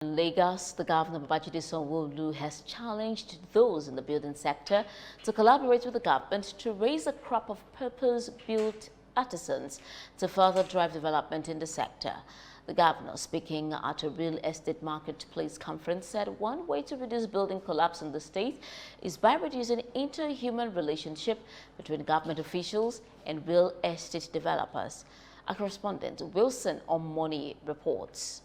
In Lagos, the governor Babajide Sanwo-Olu has challenged those in the building sector to collaborate with the government to raise a crop of purpose-built artisans to further drive development in the sector. The governor, speaking at a real estate marketplace conference, said one way to reduce building collapse in the state is by reducing inter-human relationship between government officials and real estate developers. Our correspondent Wilson Omoni reports.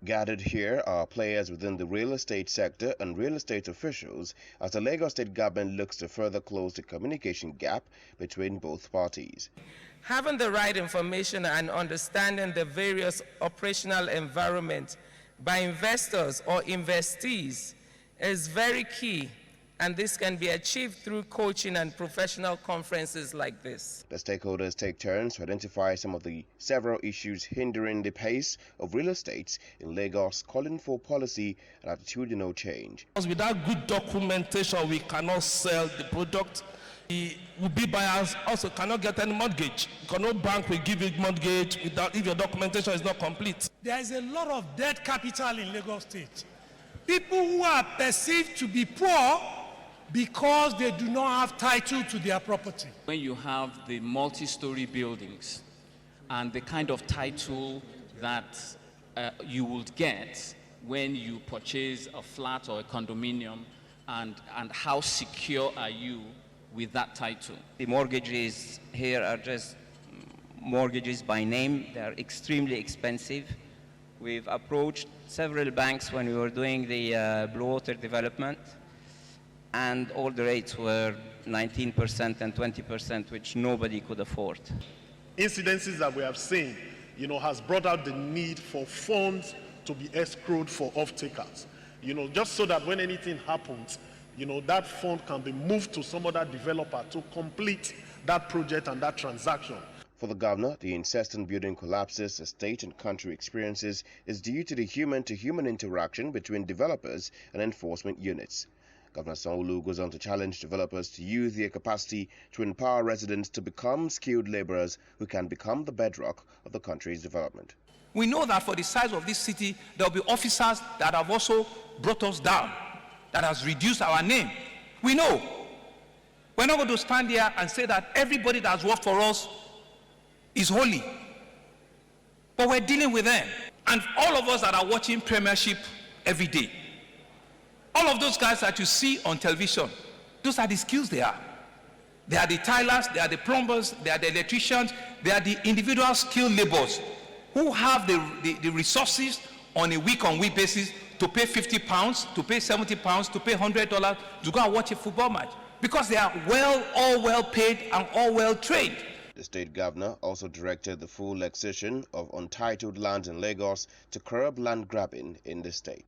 Gathered here are players within the real estate sector and real estate officials as the Lagos state government looks to further close the communication gap between both parties. Having the right information and understanding the various operational environments by investors or investees is very key, and this can be achieved through coaching and professional conferences like this. The stakeholders take turns to identify some of the several issues hindering the pace of real estate in Lagos, calling for policy and attitudinal change. Without good documentation, we cannot sell the product. The would-be buyers also cannot get any mortgage. Because no bank will give you mortgage if your documentation is not complete. There is a lot of dead capital in Lagos State. People who are perceived to be poor because they do not have title to their property. When you have the multi-story buildings and the kind of title that you would get when you purchase a flat or a condominium, and how secure are you with that title? The mortgages here are just mortgages by name. They are extremely expensive. We've approached several banks when we were doing the Blue Water development, and all the rates were 19% and 20%, which nobody could afford. Incidences that we have seen, has brought out the need for funds to be escrowed for off-takers. Just so that when anything happens, that fund can be moved to some other developer to complete that project and that transaction. For the governor, the incessant building collapses the state and country experiences is due to the human-to-human interaction between developers and enforcement units. Governor Sanwo-Olu goes on to challenge developers to use their capacity to empower residents to become skilled laborers who can become the bedrock of the country's development. We know that for the size of this city, there will be officers that have also brought us down, that has reduced our name. We know. We're not going to stand here and say that everybody that has worked for us is holy. But we're dealing with them. And all of us that are watching Premiership every day, all of those guys that you see on television, those are the skills they are. They are the tilers, they are the plumbers, they are the electricians, they are the individual skilled laborers who have the resources on a week-on-week basis to pay £50, to pay £70, to pay $100 to go and watch a football match, because they are all well paid and all well trained. The state governor also directed the full annexation of untitled land in Lagos to curb land grabbing in the state.